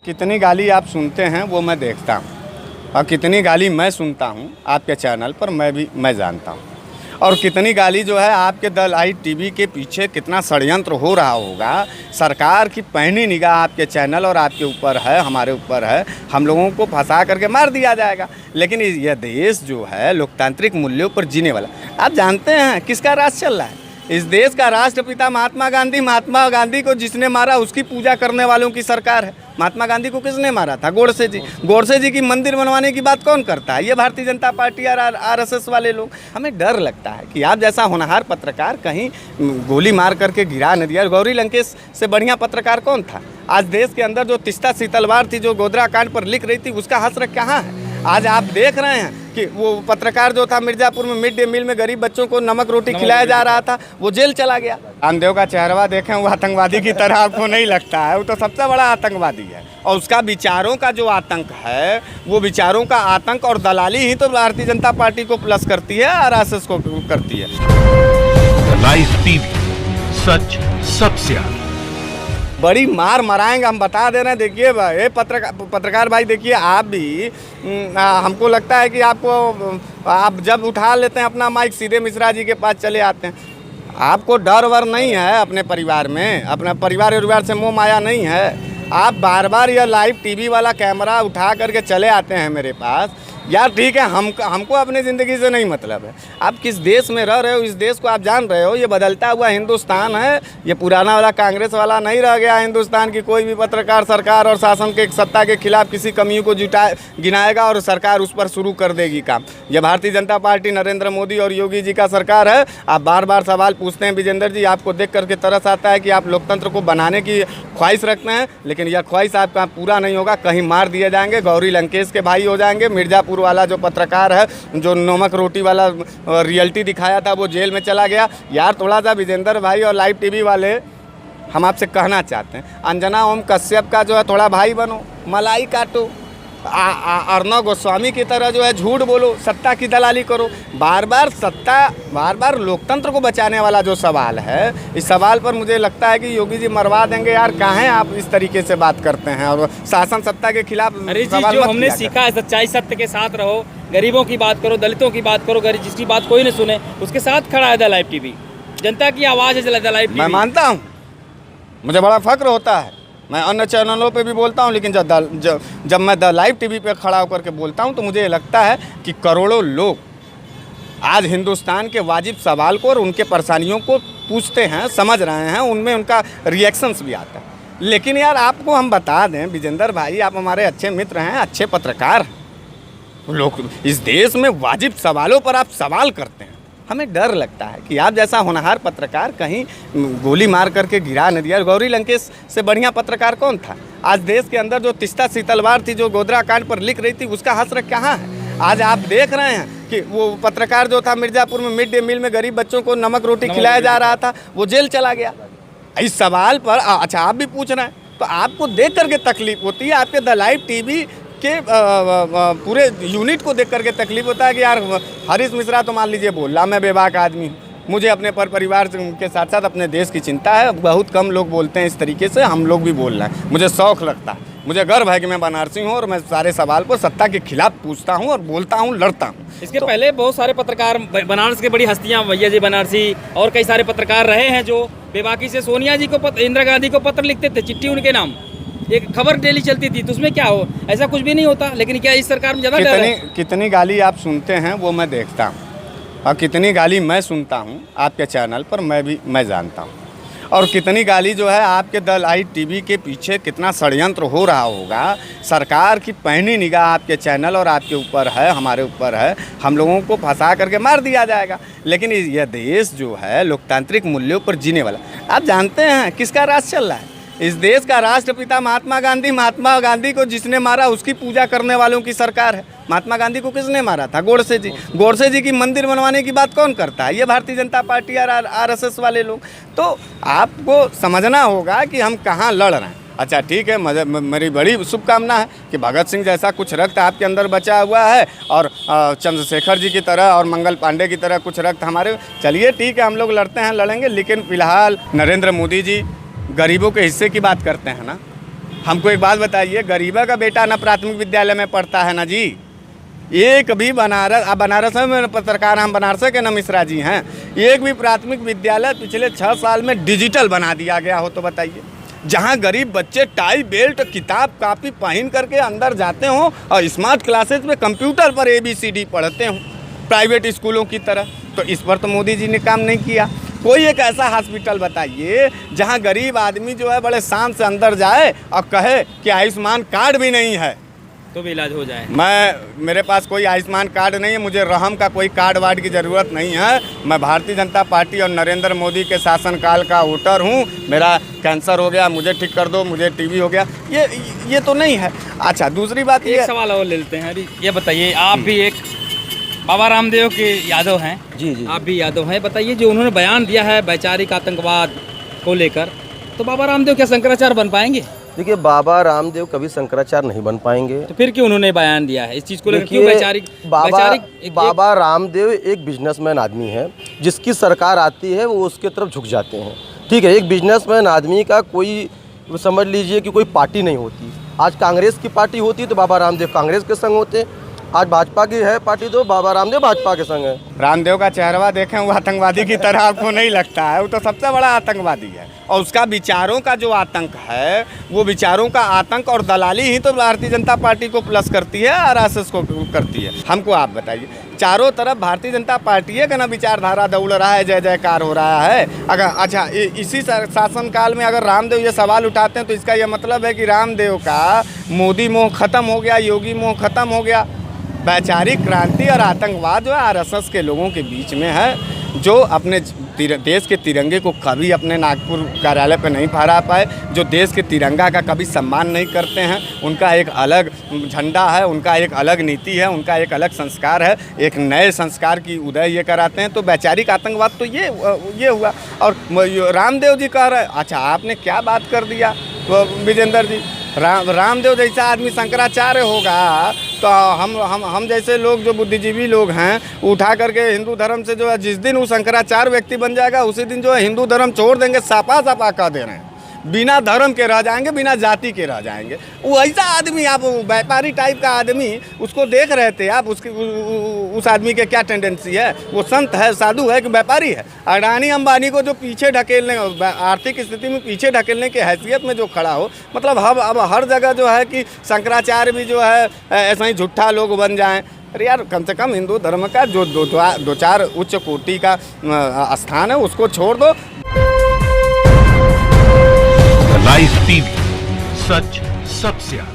कितनी गाली आप सुनते हैं वो मैं देखता हूँ, और कितनी गाली मैं सुनता हूँ आपके चैनल पर मैं जानता हूँ। और कितनी गाली जो है आपके द लाइव टीवी के पीछे कितना षड्यंत्र हो रहा होगा। सरकार की पैनी निगाह आपके चैनल और आपके ऊपर है, हमारे ऊपर है। हम लोगों को फंसा करके मार दिया जाएगा। लेकिन यह देश जो है लोकतांत्रिक मूल्यों पर जीने वाला, आप जानते हैं किसका राज चल रहा है? इस देश का राष्ट्रपिता महात्मा गांधी को जिसने मारा उसकी पूजा करने वालों की सरकार है। महात्मा गांधी को किसने मारा था? गोडसे जी की मंदिर बनवाने की बात कौन करता है? ये भारतीय जनता पार्टी और आरएसएस वाले लोग। हमें डर लगता है कि आप जैसा होनहार पत्रकार कहीं गोली मार करके गिरा न दिया। गौरी लंकेश से बढ़िया पत्रकार कौन था? आज देश के अंदर जो तिस्ता सी तलवार थी, जो गोधरा कांड पर लिख रही थी, उसका हश्र कहाँ है? आज आप देख रहे हैं कि वो पत्रकार जो था मिर्ज़ापुर में मिड डे मील में गरीब बच्चों को नमक रोटी खिलाया जा रहा था, वो जेल चला गया। रामदेव का चेहरा देखें, वो आतंकवादी की तरह आपको नहीं लगता है? वो तो सबसे बड़ा आतंकवादी है। और उसका विचारों का जो आतंक है, वो विचारों का आतंक और दलाली ही तो भारतीय जनता पार्टी को प्लस करती है, आरएसएस को करती है। लाइव टीवी, सच सबसे आगे। बड़ी मार मराएंगे, हम बता दे रहे हैं। देखिए भाई पत्रकार भाई, देखिए आप भी हमको लगता है कि आप जब उठा लेते हैं अपना माइक, सीधे मिश्रा जी के पास चले आते हैं। आपको डर वर नहीं है अपने परिवार में? अपना परिवार से मोह माया नहीं है? आप बार बार यह लाइव टीवी वाला कैमरा उठा करके चले आते हैं मेरे पास। यार ठीक है, हमको अपनी ज़िंदगी से नहीं मतलब है। आप किस देश में रह रहे हो, इस देश को आप जान रहे हो। ये बदलता हुआ हिंदुस्तान है, ये पुराना वाला कांग्रेस वाला नहीं रह गया हिंदुस्तान की। कोई भी पत्रकार सरकार और शासन के सत्ता के खिलाफ किसी कमियों को गिनाएगा और सरकार उस पर शुरू कर देगी काम। यह भारतीय जनता पार्टी, नरेंद्र मोदी और योगी जी का सरकार है। आप बार बार सवाल पूछते हैं विजेंद्र जी, आपको देख करके तरस आता है कि आप लोकतंत्र को बनाने की ख्वाहिश रखते हैं, लेकिन यह ख्वाहिश आपका पूरा नहीं होगा। कहीं मार दिए जाएंगे, गौरी लंकेश के भाई हो जाएंगे। मिर्ज़ापुर वाला जो पत्रकार है, जो नमक रोटी वाला रियलिटी दिखाया था, वो जेल में चला गया। यार थोड़ा सा विजेंद्र भाई और लाइव टीवी वाले, हम आपसे कहना चाहते हैं, अंजना ओम कश्यप का जो है थोड़ा भाई बनो, मलाई काटो, अर्णव गोस्वामी की तरह जो है झूठ बोलो, सत्ता की दलाली करो। बार बार लोकतंत्र को बचाने वाला जो सवाल है, इस सवाल पर मुझे लगता है कि योगी जी मरवा देंगे। यार कहाँ आप इस तरीके से बात करते हैं और शासन सत्ता के खिलाफ सवाल। जो हमने सीखा है, सच्चाई सत्य के साथ रहो, गरीबों की बात करो, दलितों की बात करो, जिसकी बात कोई नहीं सुने उसके साथ खड़ा है द लाइव टीवी। जनता की आवाज़ है द लाइव टीवी। मैं मानता हूँ, मुझे बड़ा फक्र होता है। मैं अन्य चैनलों पे भी बोलता हूँ, लेकिन जब मैं द लाइव टीवी पे खड़ा होकर के बोलता हूँ तो मुझे लगता है कि करोड़ों लोग आज हिंदुस्तान के वाजिब सवाल को और उनके परेशानियों को पूछते हैं, समझ रहे हैं, उनमें उनका रिएक्शंस भी आता है। लेकिन यार आपको हम बता दें विजेंद्र भाई, आप हमारे अच्छे मित्र हैं, अच्छे पत्रकार लोग। इस देश में वाजिब सवालों पर आप सवाल करते हैं। हमें डर लगता है कि आप जैसा होनहार पत्रकार कहीं गोली मार करके गिरा न दिया। गौरी लंकेश से बढ़िया पत्रकार कौन था? आज देश के अंदर जो तिस्ता सी तलवार थी, जो गोधरा कांड पर लिख रही थी, उसका हश्र कहाँ है? आज आप देख रहे हैं कि वो पत्रकार जो था मिर्ज़ापुर में मिड डे मील में गरीब बच्चों को नमक रोटी खिलाया जा रहा था, वो जेल चला गया। इस सवाल पर अच्छा आप भी पूछ रहे हैं, तो आपको देख करके तकलीफ होती है। आपके द लाइव टीवी के पूरे यूनिट को देख करके तकलीफ होता है कि यार हरीश मिश्रा तो मान लीजिए बोल रहा, मैं बेबाक आदमी हूँ, मुझे अपने परिवार के साथ साथ अपने देश की चिंता है। बहुत कम लोग बोलते हैं इस तरीके से, हम लोग भी बोल रहे हैं। मुझे शौक़ लगता है, मुझे गर्व है कि मैं बनारसी हूँ और मैं सारे सवाल पर सत्ता के खिलाफ पूछता हूँ और बोलता हूँ, लड़ता हूँ। इसके पहले बहुत सारे पत्रकार बनारस के बड़ी हस्तियाँ, भैया जी बनारसी और कई सारे पत्रकार रहे हैं जो बेबाकी से सोनिया जी को, इंदिरा गांधी को पत्र लिखते थे, चिट्ठी उनके नाम, एक खबर डेली चलती थी, तो उसमें क्या हो, ऐसा कुछ भी नहीं होता। लेकिन क्या इस सरकार में ज़्यादा डर है? कितनी गाली आप सुनते हैं वो मैं देखता हूँ, और कितनी गाली मैं सुनता हूँ आपके चैनल पर मैं जानता हूँ। और कितनी गाली जो है आपके द लाइव टीवी के पीछे कितना षड्यंत्र हो रहा होगा। सरकार की पैनी निगाह आपके चैनल और आपके ऊपर है, हमारे ऊपर है। हम लोगों को फंसा करके मार दिया जाएगा। लेकिन यह देश जो है लोकतांत्रिक मूल्यों पर जीने वाला, आप जानते हैं किसका राज चल रहा है? इस देश का राष्ट्रपिता महात्मा गांधी को जिसने मारा उसकी पूजा करने वालों की सरकार है। महात्मा गांधी को किसने मारा था? गोडसे जी की मंदिर बनवाने की बात कौन करता है? ये भारतीय जनता पार्टी और आरएसएस वाले लोग। तो आपको समझना होगा कि हम कहाँ लड़ रहे हैं। अच्छा ठीक है, मेरी बड़ी शुभकामना है कि भगत सिंह जैसा कुछ रक्त आपके अंदर बचा हुआ है और चंद्रशेखर जी की तरह और मंगल पांडे की तरह कुछ रक्त हमारे। चलिए ठीक है, हम लोग लड़ते हैं, लड़ेंगे। लेकिन फिलहाल नरेंद्र मोदी जी गरीबों के हिस्से की बात करते हैं ना, हमको एक बात बताइए, गरीबा का बेटा ना प्राथमिक विद्यालय में पढ़ता है ना जी। एक भी बनारस में पत्रकार हम बनारस के ना मिश्रा जी हैं, एक भी प्राथमिक विद्यालय पिछले 6 साल में डिजिटल बना दिया गया हो तो बताइए। जहां गरीब बच्चे टाई बेल्ट किताब कापी पहन करके अंदर जाते हों और स्मार्ट क्लासेज में कंप्यूटर पर ABCD पढ़ते हों प्राइवेट स्कूलों की तरह, तो इस पर तो मोदी जी ने काम नहीं किया। कोई एक ऐसा हॉस्पिटल बताइए जहां गरीब आदमी जो है बड़े शान से अंदर जाए और कहे कि आयुष्मान कार्ड भी नहीं है तो भी इलाज हो जाए। मेरे पास कोई आयुष्मान कार्ड नहीं है, मुझे रहम का कोई कार्ड वार्ड की ज़रूरत नहीं है। मैं भारतीय जनता पार्टी और नरेंद्र मोदी के शासनकाल का वोटर हूँ। मेरा कैंसर हो गया, मुझे ठीक कर दो, मुझे टीबी हो गया, ये तो नहीं है। अच्छा, दूसरी बात एक सवाल और ले लेते हैं। अभी ये बताइए, आप भी एक बाबा रामदेव के यादव हैं। जी। आप भी यादव हैं। बताइए, जो उन्होंने बयान दिया है वैचारिक आतंकवाद को लेकर, तो बाबा रामदेव क्या शंकराचार्य बन पाएंगे? देखिए, बाबा रामदेव कभी शंकराचार्य नहीं बन पाएंगे। तो फिर क्यों उन्होंने बयान दिया है इस चीज़ को लेकर? क्यों वैचारिक? बाबा रामदेव एक बिजनेसमैन आदमी है, जिसकी सरकार आती है वो उसके तरफ झुक जाते हैं। ठीक है, एक बिजनेसमैन आदमी का कोई समझ लीजिए कि कोई पार्टी नहीं होती। आज कांग्रेस की पार्टी होती तो बाबा रामदेव कांग्रेस के संग होते, आज भाजपा की है पार्टी तो बाबा रामदेव भाजपा के संग है। रामदेव का चेहरा देखें, वो आतंकवादी की तरह आपको नहीं लगता है? वो तो सबसे बड़ा आतंकवादी है, और उसका विचारों का जो आतंक है, वो विचारों का आतंक और दलाली ही तो भारतीय जनता पार्टी को प्लस करती है, RSS को करती है। हमको आप बताइए, चारों तरफ भारतीय जनता पार्टी है का ना विचारधारा दौड़ रहा है, जय जयकार हो रहा है। अगर अच्छा इसी शासनकाल में अगर रामदेव ये सवाल उठाते हैं तो इसका ये मतलब है कि रामदेव का मोदी मोह खत्म हो गया, योगी मोह खत्म हो गया। वैचारिक क्रांति और आतंकवाद जो है RSS के लोगों के बीच में है, जो अपने देश के तिरंगे को कभी अपने नागपुर कार्यालय पर नहीं फहरा पाए, जो देश के तिरंगा का कभी सम्मान नहीं करते हैं। उनका एक अलग झंडा है, उनका एक अलग नीति है, उनका एक अलग संस्कार है, एक नए संस्कार की उदय ये कराते हैं। तो वैचारिक आतंकवाद तो ये हुआ। और रामदेव जी कह रहे, अच्छा आपने क्या बात कर दिया विजेंद्र जी, रामदेव जैसा आदमी शंकराचार्य होगा तो हम जैसे लोग जो बुद्धिजीवी लोग हैं उठा करके हिंदू धर्म से जो है, जिस दिन वो शंकराचार्य व्यक्ति बन जाएगा उसी दिन जो है हिंदू धर्म छोड़ देंगे, सापा कह दे रहे हैं, बिना धर्म के रह जाएंगे, बिना जाति के रह जाएंगे। वो ऐसा आदमी, आप व्यापारी टाइप का आदमी उसको देख रहे थे आप, उस आदमी के क्या टेंडेंसी है? वो संत है, साधु है कि व्यापारी है? अडानी अंबानी को जो पीछे ढकेलने, आर्थिक स्थिति में पीछे ढकेलने की हैसियत में जो खड़ा हो, मतलब अब हर जगह जो है कि शंकराचार्य भी जो है ऐसा ही झूठा लोग बन जाएं। अरे यार, कम से कम हिंदू धर्म का जो दो चार उच्च कोटि का स्थान है उसको छोड़ दो। लाइव टीवी, सच सबसे आगे।